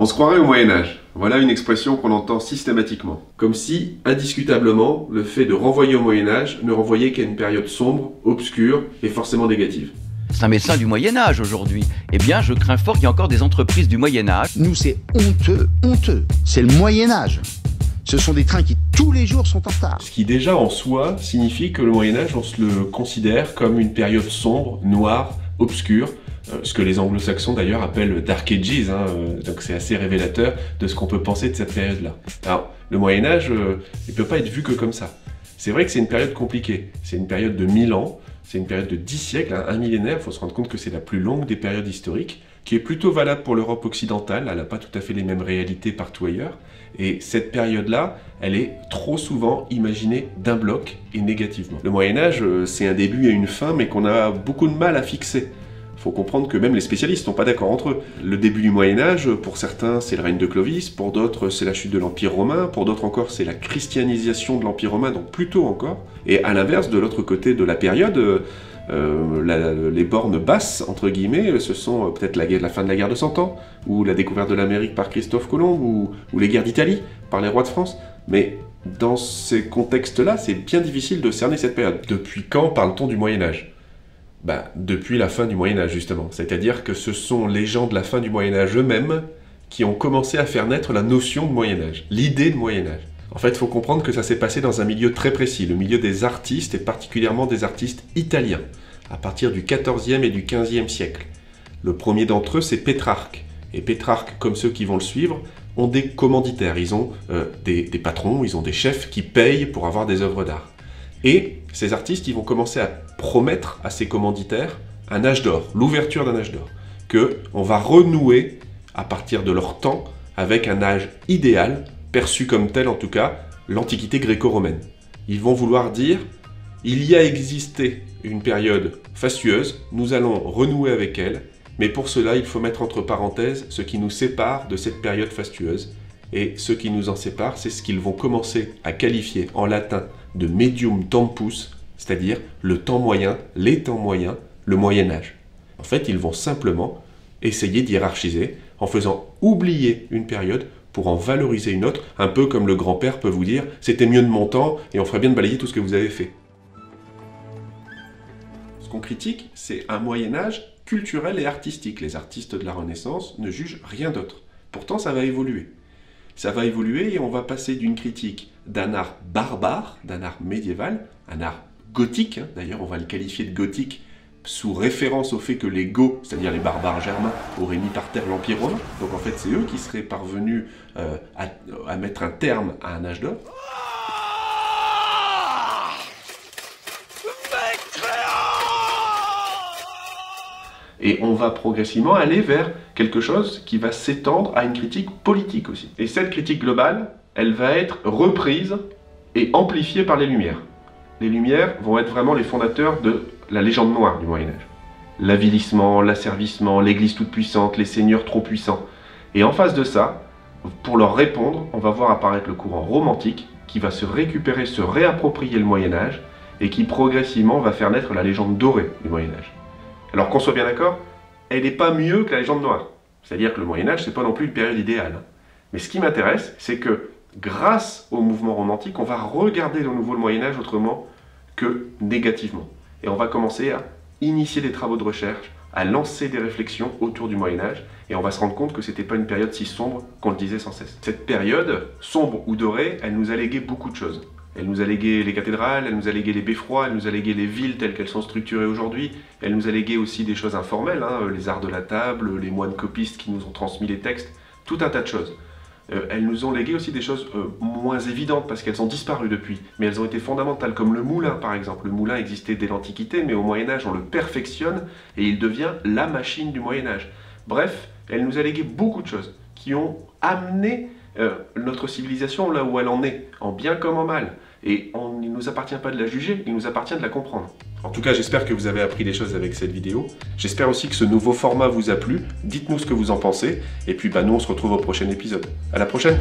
On se croirait au Moyen-Âge. Voilà une expression qu'on entend systématiquement. Comme si, indiscutablement, le fait de renvoyer au Moyen-Âge ne renvoyait qu'à une période sombre, obscure et forcément négative. C'est un médecin du Moyen-Âge aujourd'hui. Eh bien, je crains fort qu'il y ait encore des entreprises du Moyen-Âge. Nous, c'est honteux, honteux. C'est le Moyen-Âge. Ce sont des trains qui, tous les jours, sont en retard. Ce qui déjà en soi signifie que le Moyen-Âge, on se le considère comme une période sombre, noire, obscure, ce que les anglo-saxons d'ailleurs appellent Dark Ages, donc c'est assez révélateur de ce qu'on peut penser de cette période-là. Alors, le Moyen-Âge, il ne peut pas être vu que comme ça. C'est vrai que c'est une période compliquée, c'est une période de 1000 ans, c'est une période de 10 siècles, un millénaire, il faut se rendre compte que c'est la plus longue des périodes historiques, qui est plutôt valable pour l'Europe occidentale, elle n'a pas tout à fait les mêmes réalités partout ailleurs, et cette période-là, elle est trop souvent imaginée d'un bloc et négativement. Le Moyen-Âge, c'est un début et une fin, mais qu'on a beaucoup de mal à fixer. Il faut comprendre que même les spécialistes ne sont pas d'accord entre eux. Le début du Moyen-Âge, pour certains, c'est le règne de Clovis, pour d'autres, c'est la chute de l'Empire romain, pour d'autres encore, c'est la christianisation de l'Empire romain, donc plus tôt encore. Et à l'inverse, de l'autre côté de la période, les bornes basses, entre guillemets, ce sont peut-être la fin de la guerre de 100 ans, ou la découverte de l'Amérique par Christophe Colomb, ou les guerres d'Italie par les rois de France. Mais dans ces contextes-là, c'est bien difficile de cerner cette période. Depuis quand parle-t-on du Moyen-Âge ? Depuis la fin du Moyen-Âge, justement. C'est-à-dire que ce sont les gens de la fin du Moyen-Âge eux-mêmes qui ont commencé à faire naître la notion de Moyen-Âge, l'idée de Moyen-Âge. En fait, il faut comprendre que ça s'est passé dans un milieu très précis, le milieu des artistes, et particulièrement des artistes italiens, à partir du XIVe et du XVe siècle. Le premier d'entre eux, c'est Pétrarque. Et Pétrarque, comme ceux qui vont le suivre, ont des commanditaires. Ils ont des patrons, ils ont des chefs qui payent pour avoir des œuvres d'art. Et ces artistes, ils vont commencer à promettre à ces commanditaires un âge d'or, l'ouverture d'un âge d'or, qu'on va renouer à partir de leur temps avec un âge idéal, perçu comme tel en tout cas, l'Antiquité gréco-romaine. Ils vont vouloir dire, il y a existé une période fastueuse, nous allons renouer avec elle, mais pour cela il faut mettre entre parenthèses ce qui nous sépare de cette période fastueuse. Et ce qui nous en sépare, c'est ce qu'ils vont commencer à qualifier en latin de medium tempus, c'est-à-dire le temps moyen, les temps moyens, le Moyen-Âge. En fait, ils vont simplement essayer d'hiérarchiser en faisant oublier une période pour en valoriser une autre, un peu comme le grand-père peut vous dire « c'était mieux de mon temps et on ferait bien de balayer tout ce que vous avez fait ». Ce qu'on critique, c'est un Moyen-Âge culturel et artistique. Les artistes de la Renaissance ne jugent rien d'autre. Pourtant, ça va évoluer. Ça va évoluer et on va passer d'une critique d'un art barbare, d'un art médiéval, un art gothique, d'ailleurs on va le qualifier de gothique sous référence au fait que les Goths, c'est-à-dire les barbares germains, auraient mis par terre l'Empire romain. Donc en fait c'est eux qui seraient parvenus à mettre un terme à un âge d'or. Et on va progressivement aller vers quelque chose qui va s'étendre à une critique politique aussi. Et cette critique globale, elle va être reprise et amplifiée par les Lumières. Les Lumières vont être vraiment les fondateurs de la légende noire du Moyen-Âge. L'avilissement, l'asservissement, l'église toute puissante, les seigneurs trop puissants. Et en face de ça, pour leur répondre, on va voir apparaître le courant romantique qui va se récupérer, se réapproprier le Moyen-Âge et qui progressivement va faire naître la légende dorée du Moyen-Âge. Alors qu'on soit bien d'accord, elle n'est pas mieux que la légende noire. C'est-à-dire que le Moyen-Âge, c'est pas non plus une période idéale. Mais ce qui m'intéresse, c'est que grâce au mouvement romantique, on va regarder de nouveau le Moyen-Âge autrement que négativement. Et on va commencer à initier des travaux de recherche, à lancer des réflexions autour du Moyen-Âge, et on va se rendre compte que c'était pas une période si sombre qu'on le disait sans cesse. Cette période, sombre ou dorée, elle nous a légué beaucoup de choses. Elle nous a légué les cathédrales, elle nous a légué les beffrois, elle nous a légué les villes telles qu'elles sont structurées aujourd'hui. Elle nous a légué aussi des choses informelles, les arts de la table, les moines copistes qui nous ont transmis les textes, tout un tas de choses. Elles nous ont légué aussi des choses moins évidentes parce qu'elles ont disparu depuis, mais elles ont été fondamentales, comme le moulin par exemple. Le moulin existait dès l'Antiquité, mais au Moyen-Âge on le perfectionne et il devient la machine du Moyen-Âge. Bref, elle nous a légué beaucoup de choses qui ont amené notre civilisation là où elle en est, en bien comme en mal. Et il ne nous appartient pas de la juger, il nous appartient de la comprendre. En tout cas, j'espère que vous avez appris des choses avec cette vidéo. J'espère aussi que ce nouveau format vous a plu. Dites-nous ce que vous en pensez. Et puis, nous, on se retrouve au prochain épisode. À la prochaine!